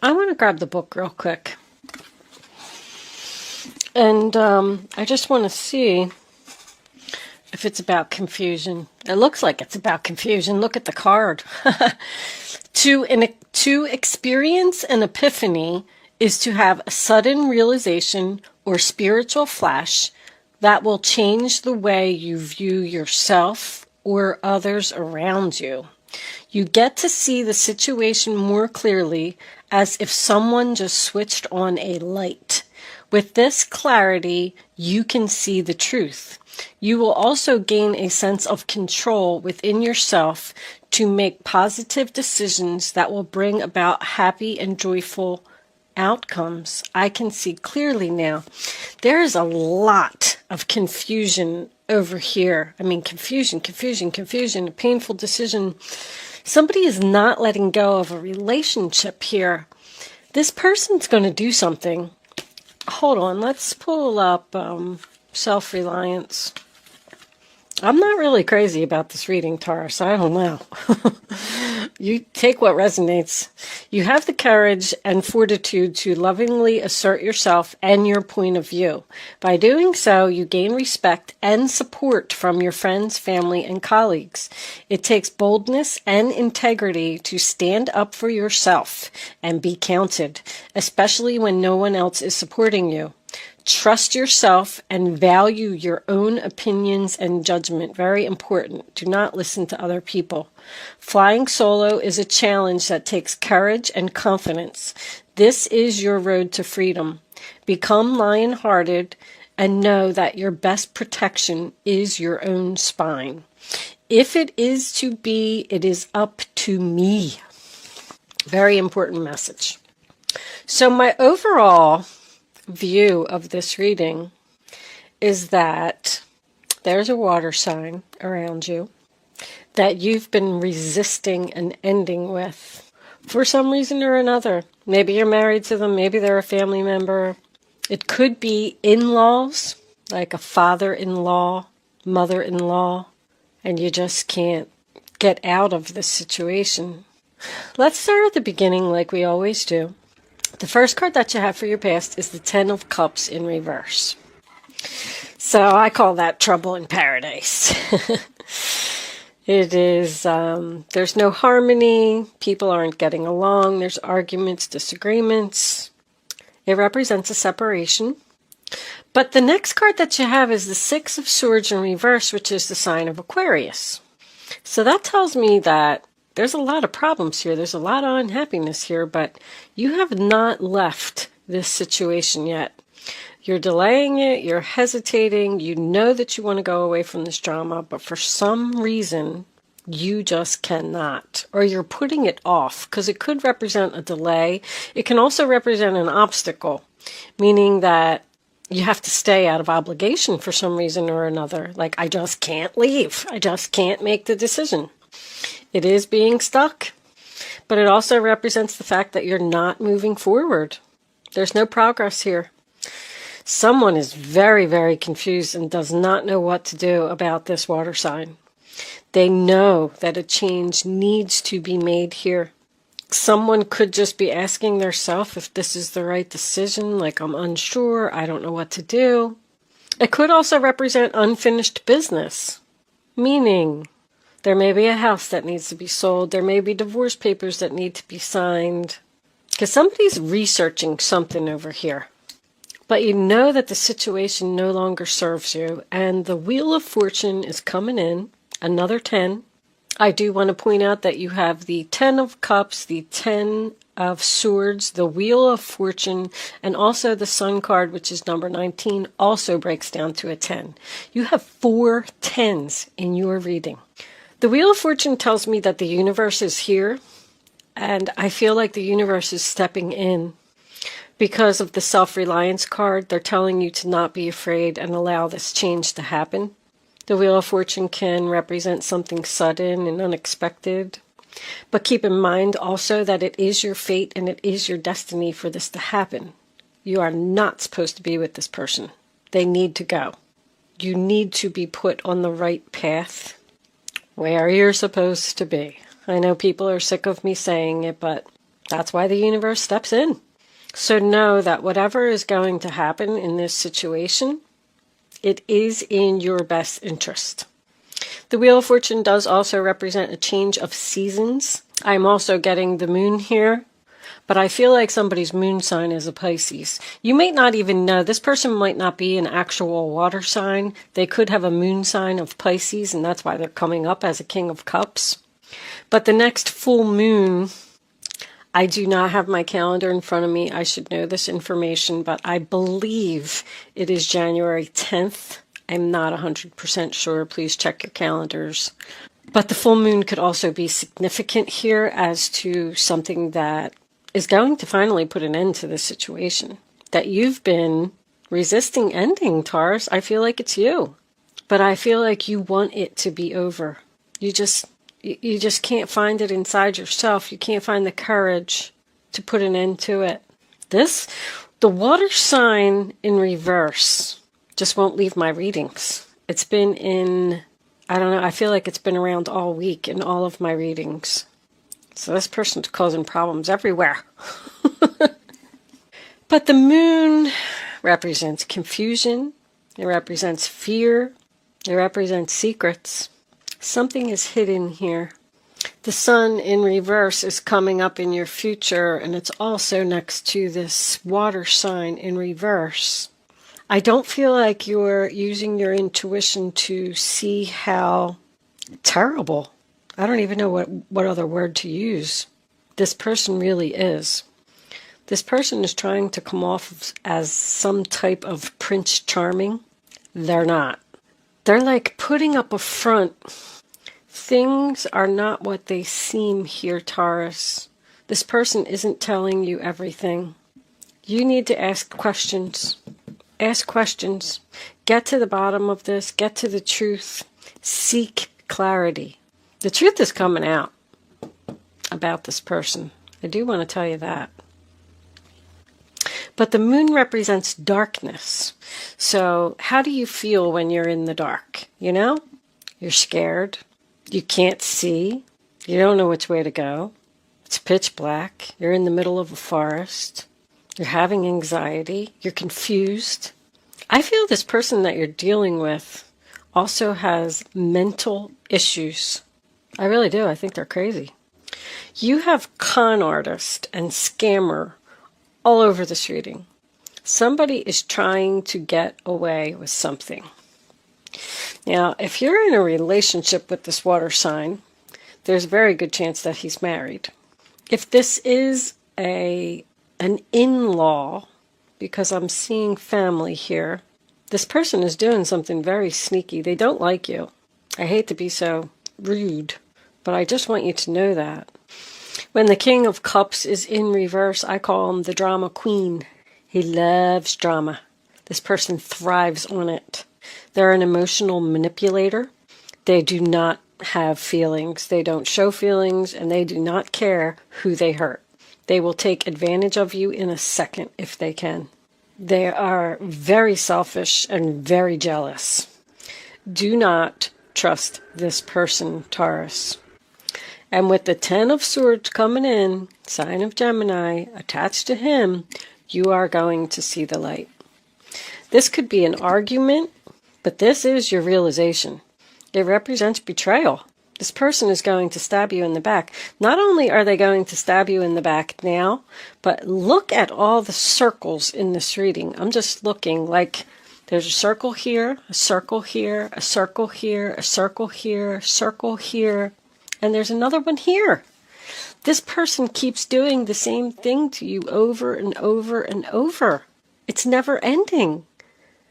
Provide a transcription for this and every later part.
I want to grab the book real quick. And I just want to see if it's about confusion. It looks like it's about confusion. Look at the card. To experience an epiphany is to have a sudden realization or spiritual flash that will change the way you view yourself or others around you. You get to see the situation more clearly, as if someone just switched on a light. With this clarity, you can see the truth. You will also gain a sense of control within yourself to make positive decisions that will bring about happy and joyful outcomes. I can see clearly now. There is a lot of confusion over here. I mean, confusion, a painful decision. Somebody is not letting go of a relationship here. This person's going to do something. Hold on, let's pull up self-reliance. I'm not really crazy about this reading, Taurus. I don't know. You take what resonates. You have the courage and fortitude to lovingly assert yourself and your point of view. By doing so, you gain respect and support from your friends, family, and colleagues. It takes boldness and integrity to stand up for yourself and be counted, especially when no one else is supporting you. Trust yourself and value your own opinions and judgment. Very important. Do not listen to other people. Flying solo is a challenge that takes courage and confidence. This is your road to freedom. Become lion-hearted and know that your best protection is your own spine. If it is to be, it is up to me. Very important message. So my overall view of this reading is that there's a water sign around you that you've been resisting an ending with for some reason or another. Maybe you're married to them, maybe they're a family member. It could be in-laws, like a father-in-law, mother-in-law, and you just can't get out of this situation. Let's start at the beginning like we always do. The first card that you have for your past is the Ten of Cups in reverse. So I call that trouble in paradise. It is, there's no harmony, people aren't getting along, there's arguments, disagreements. It represents a separation. But the next card that you have is the Six of Swords in reverse, which is the sign of Aquarius. So that tells me that there's a lot of problems here. There's a lot of unhappiness here, but you have not left this situation yet. You're delaying it. You're hesitating. You know that you want to go away from this drama, but for some reason, you just cannot. Or you're putting it off, because it could represent a delay. It can also represent an obstacle, meaning that you have to stay out of obligation for some reason or another. Like, I just can't leave. I just can't make the decision. It is being stuck, but it also represents the fact that you're not moving forward. There's no progress here. Someone is very, very confused and does not know what to do about this water sign. They know that a change needs to be made here. Someone could just be asking themselves if this is the right decision, like I'm unsure, I don't know what to do. It could also represent unfinished business, meaning there may be a house that needs to be sold. There may be divorce papers that need to be signed. Because somebody's researching something over here. But you know that the situation no longer serves you. And the Wheel of Fortune is coming in. Another 10. I do want to point out that you have the 10 of Cups, the 10 of Swords, the Wheel of Fortune, and also the Sun card, which is number 19, also breaks down to a 10. You have 4 10s in your reading. The Wheel of Fortune tells me that the universe is here, and I feel like the universe is stepping in. Because of the self-reliance card, they're telling you to not be afraid and allow this change to happen. The Wheel of Fortune can represent something sudden and unexpected. But keep in mind also that it is your fate and it is your destiny for this to happen. You are not supposed to be with this person. They need to go. You need to be put on the right path where you're supposed to be. I know people are sick of me saying it, but That's why the universe steps in. So know that whatever is going to happen in this situation, it is in your best interest. The Wheel of Fortune does also represent a change of seasons. I'm also getting the moon here, but I feel like somebody's moon sign is a Pisces. You might not even know. This person might not be an actual water sign. They could have a moon sign of Pisces, and that's why they're coming up as a King of Cups. But the next full moon, I do not have my calendar in front of me. I should know this information, but I believe it is January 10th. I'm not 100% sure. Please check your calendars. But the full moon could also be significant here as to something that is going to finally put an end to this situation that you've been resisting ending, Taurus. I feel like it's you, but I feel like you want it to be over. You just can't find it inside yourself. You can't find the courage to put an end to it. The water sign in reverse just won't leave my readings. It's been in, I don't know, I feel like it's been around all week in all of my readings. So this person's causing problems everywhere. But the moon represents confusion. It represents fear. It represents secrets. Something is hidden here. The sun in reverse is coming up in your future, and it's also next to this water sign in reverse. I don't feel like you're using your intuition to see how terrible, I don't even know what other word to use, this person really is. This person is trying to come off as some type of Prince Charming. They're not. They're like putting up a front. Things are not what they seem here, Taurus. This person isn't telling you everything. You need to ask questions. Ask questions. Get to the bottom of this. Get to the truth. Seek clarity. The truth is coming out about this person. I do want to tell you that. But the moon represents darkness. So how do you feel when you're in the dark? You know? You're scared. You can't see. You don't know which way to go. It's pitch black. You're in the middle of a forest. You're having anxiety. You're confused. I feel this person that you're dealing with also has mental issues. I really do. I think they're crazy. You have con artist and scammer all over this reading. Somebody is trying to get away with something. Now, if you're in a relationship with this water sign, there's a very good chance that he's married. If this is an in-law, because I'm seeing family here, this person is doing something very sneaky. They don't like you. I hate to be so rude, but I just want you to know that. When the King of Cups is in reverse, I call him the drama queen. He loves drama. This person thrives on it. They're an emotional manipulator. They do not have feelings. They don't show feelings, and they do not care who they hurt. They will take advantage of you in a second if they can. They are very selfish and very jealous. Do not trust this person, Taurus. And with the 10 of Swords coming in, sign of Gemini, attached to him, you are going to see the light. This could be an argument, but this is your realization. It represents betrayal. This person is going to stab you in the back. Not only are they going to stab you in the back now, but look at all the circles in this reading. I'm just looking like there's a circle here, a circle here, a circle here, a circle here, a circle here, and there's another one here. This person keeps doing the same thing to you over and over and over. It's never ending.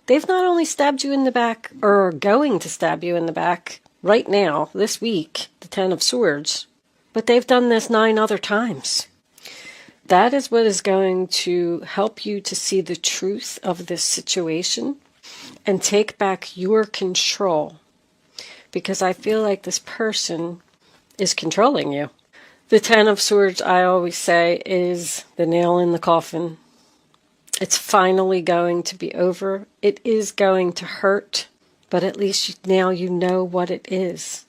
They've not only stabbed you in the back, or are going to stab you in the back right now, this week, the 10 of Swords, but they've done this 9 other times. That is what is going to help you to see the truth of this situation and take back your control, because I feel like this person is controlling you. The 10 of Swords, I always say, is the nail in the coffin. It's finally going to be over. It is going to hurt, but at least now you know what it is.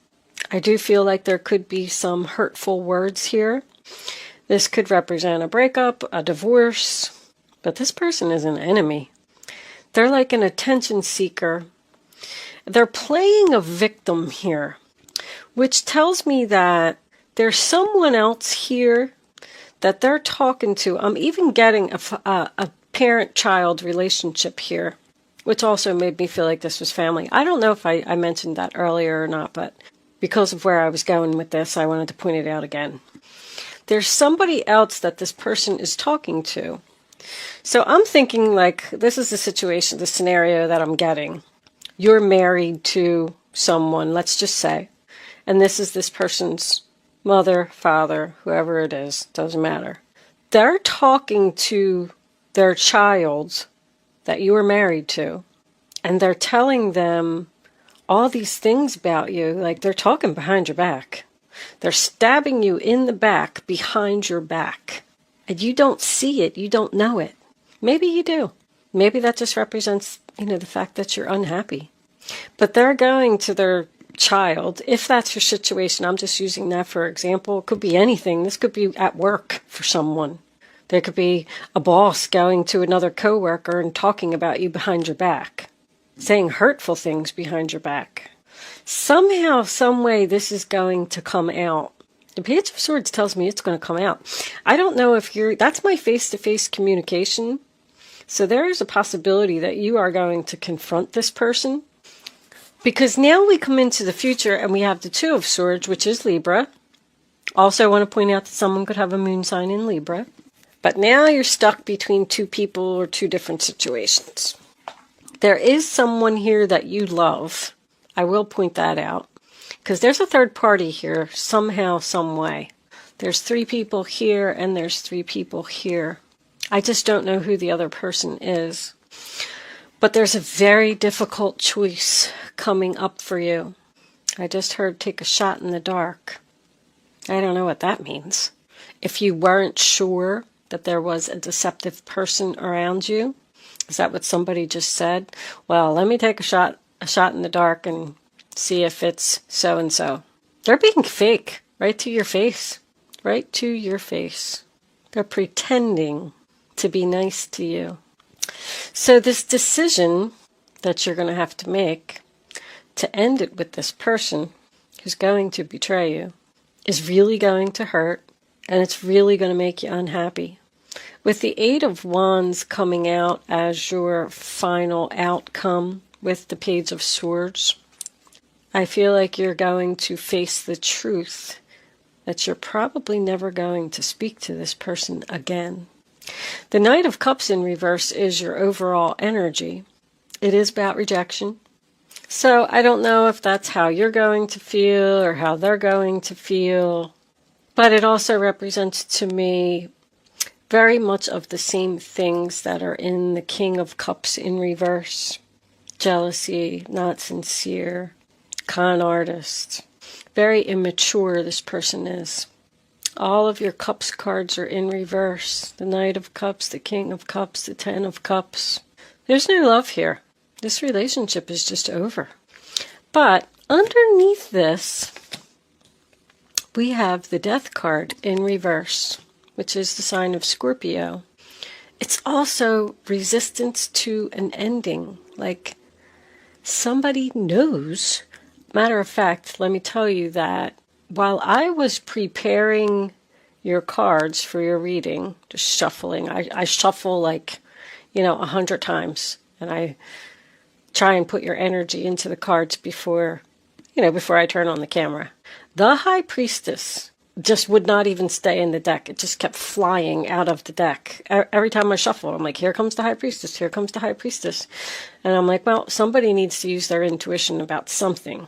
I do feel like there could be some hurtful words here. This could represent a breakup, a divorce, but this person is an enemy. They're like an attention seeker. They're playing a victim here, which tells me that there's someone else here that they're talking to. I'm even getting a parent-child relationship here, which also made me feel like this was family. I don't know if I mentioned that earlier or not, but because of where I was going with this, I wanted to point it out again. There's somebody else that this person is talking to. So I'm thinking like this is the situation, the scenario that I'm getting. You're married to someone, let's just say, and this is this person's mother, father, whoever it is, doesn't matter. They're talking to their child that you were married to, and they're telling them all these things about you, like they're talking behind your back. They're stabbing you in the back, behind your back. And you don't see it, you don't know it. Maybe you do. Maybe that just represents, the fact that you're unhappy. But they're going to their child, if that's your situation, I'm just using that for example. It could be anything. This could be at work for someone. There could be a boss going to another coworker and talking about you behind your back, saying hurtful things behind your back. Somehow, some way, this is going to come out. The Page of Swords tells me it's going to come out. I don't know if that's my face-to-face communication. So there is a possibility that you are going to confront this person. Because now we come into the future and we have the Two of Swords, which is Libra. Also, I want to point out that someone could have a moon sign in Libra. But now you're stuck between two people or two different situations. There is someone here that you love. I will point that out. Because there's a third party here, somehow, some way. There's 3 people here and there's 3 people here. I just don't know who the other person is. But there's a very difficult choice coming up for you. I just heard take a shot in the dark. I don't know what that means. If you weren't sure that there was a deceptive person around you, is that what somebody just said? Well, let me take a shot in the dark and see if it's so-and-so. They're being fake, right to your face. Right to your face. They're pretending to be nice to you. So this decision that you're going to have to make to end it with this person who's going to betray you is really going to hurt, and it's really going to make you unhappy. With the 8 of Wands coming out as your final outcome with the Page of Swords, I feel like you're going to face the truth that you're probably never going to speak to this person again. The Knight of Cups in reverse is your overall energy. It is about rejection. So I don't know if that's how you're going to feel or how they're going to feel, but it also represents to me very much of the same things that are in the King of Cups in reverse. Jealousy, not sincere, con artist. Very immature this person is. All of your Cups cards are in reverse. The Knight of Cups, the King of Cups, the 10 of Cups. There's no love here. This relationship is just over. But underneath this, we have the Death card in reverse, which is the sign of Scorpio. It's also resistance to an ending. Like somebody knows. Matter of fact, let me tell you that while I was preparing your cards for your reading, just shuffling, I shuffle like, 100 times. And I try and put your energy into the cards before I turn on the camera. The High Priestess just would not even stay in the deck. It just kept flying out of the deck. Every time I shuffle, I'm like, here comes the High Priestess, here comes the High Priestess. And I'm like, well, somebody needs to use their intuition about something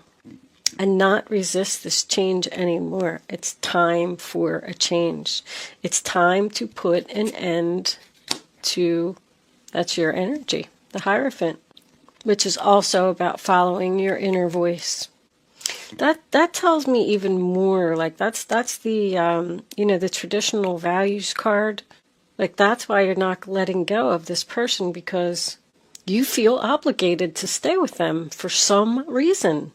and not resist this change anymore. It's time for a change. It's time to put an end to, that's your energy, the Hierophant, which is also about following your inner voice. That tells me even more, like that's the, the traditional values card. Like that's why you're not letting go of this person, because you feel obligated to stay with them for some reason.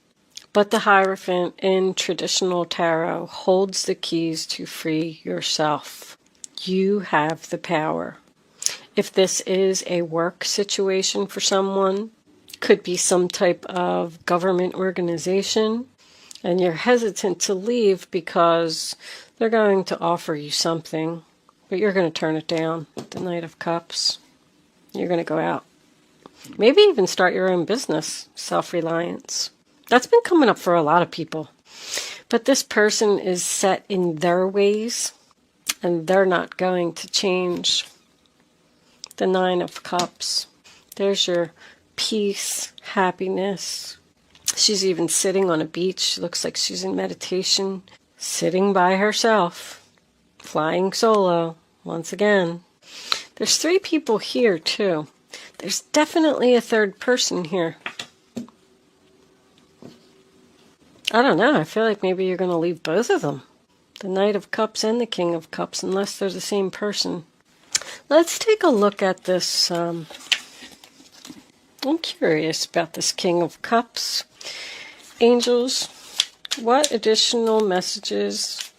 But the Hierophant in traditional tarot holds the keys to free yourself. You have the power. If this is a work situation for someone, could be some type of government organization, and you're hesitant to leave because they're going to offer you something, but you're going to turn it down. The Knight of Cups. You're going to go out. Maybe even start your own business. Self-reliance. That's been coming up for a lot of people. But this person is set in their ways, and they're not going to change. The Nine of Cups. There's your peace, happiness. She's even sitting on a beach. Looks like she's in meditation. Sitting by herself. Flying solo. Once again. There's 3 people here too. There's definitely a third person here. I don't know. I feel like maybe you're going to leave both of them. The Knight of Cups and the King of Cups, unless they're the same person. Let's take a look at this. I'm curious about this King of Cups. Angels, what additional messages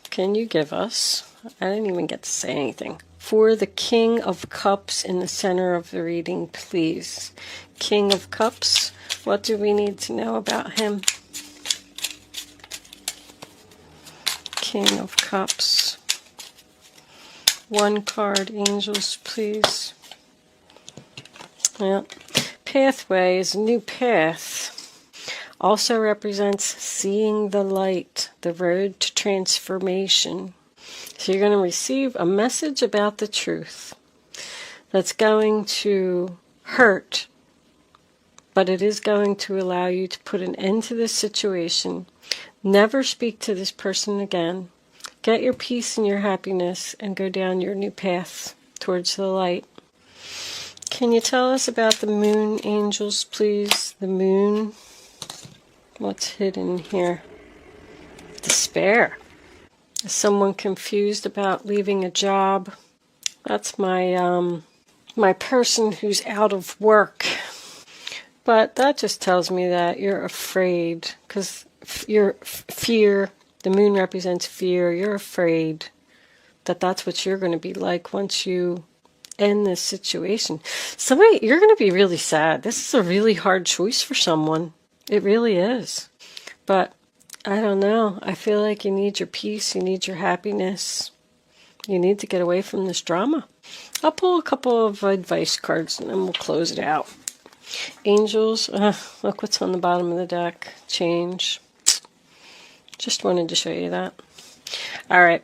can you give us? I didn't even get to say anything. For the King of Cups in the center of the reading, please. King of Cups, what do we need to know about him? King of Cups. 1 card, angels, please. Yeah. Pathway is a new path. Also represents seeing the light, the road to transformation. So you're going to receive a message about the truth that's going to hurt, but it is going to allow you to put an end to this situation. Never speak to this person again. Get your peace and your happiness and go down your new path towards the light. Can you tell us about the moon, angels, please? The moon. What's hidden here? Despair. Is someone confused about leaving a job? That's my my person who's out of work. But that just tells me that you're afraid, because your fear, the moon represents fear. You're afraid that that's what you're going to be like once you end this situation. You're going to be really sad. This is a really hard choice for someone. It really is. But I don't know. I feel like you need your peace. You need your happiness. You need to get away from this drama. I'll pull a couple of advice cards and then we'll close it out. Angels, look what's on the bottom of the deck. Change. Just wanted to show you that. All right.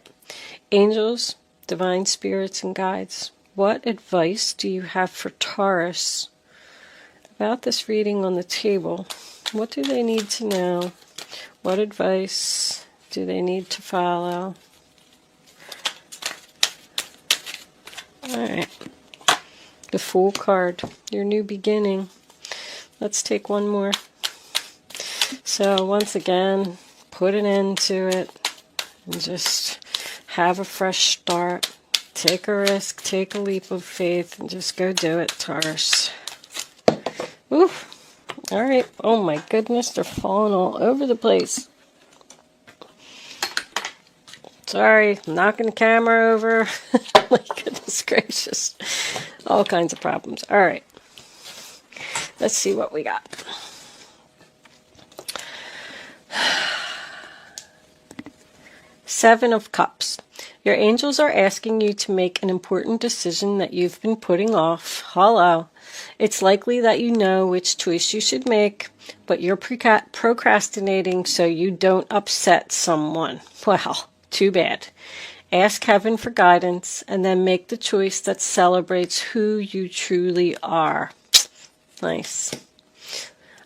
Angels, divine spirits and guides. What advice do you have for Taurus about this reading on the table? What do they need to know? What advice do they need to follow? All right. The Fool card, your new beginning. Let's take one more. So once again, put an end to it and just have a fresh start. Take a risk, take a leap of faith, and just go do it, Taurus. Ooh. All right. Oh my goodness, they're falling all over the place. Sorry, knocking the camera over. My goodness gracious. All kinds of problems. All right. Let's see what we got. Seven of Cups. Your angels are asking you to make an important decision that you've been putting off. Hello. It's likely that you know which choice you should make, but you're procrastinating so you don't upset someone. Well, too bad. Ask heaven for guidance and then make the choice that celebrates who you truly are. Nice.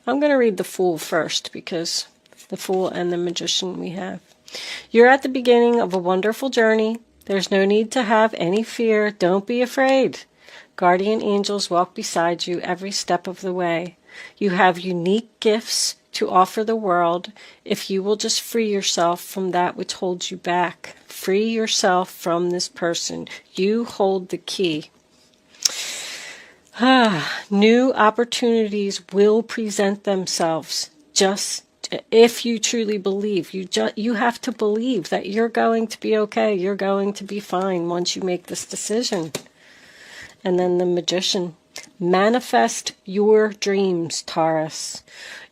I'm going to read the Fool first because the Fool and the Magician we have. You're at the beginning of a wonderful journey. There's no need to have any fear. Don't be afraid. Guardian angels walk beside you every step of the way. You have unique gifts to offer the world if you will just free yourself from that which holds you back. Free yourself from this person. You hold the key. New opportunities will present themselves. Just If you truly believe, you have to believe that you're going to be okay. You're going to be fine once you make this decision. And then the Magician. Manifest your dreams, Taurus.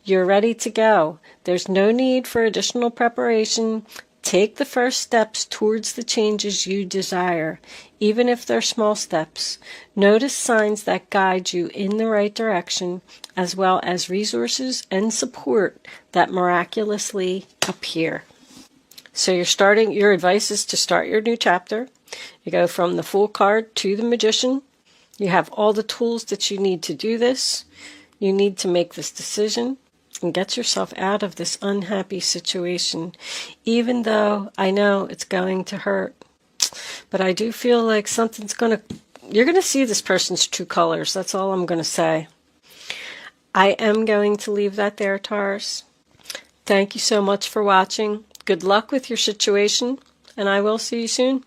You're ready to go. There's no need for additional preparation. Take the first steps towards the changes you desire, even if they're small steps. Notice signs that guide you in the right direction, as well as resources and support that miraculously appear. So your advice is to start your new chapter. You go from the Fool card to the Magician. You have all the tools that you need to do this. You need to make this decision and get yourself out of this unhappy situation, even though I know it's going to hurt. But I do feel like you're going to see this person's true colors. That's all I'm going to say. I am going to leave that there, Taurus. Thank you so much for watching. Good luck with your situation, and I will see you soon.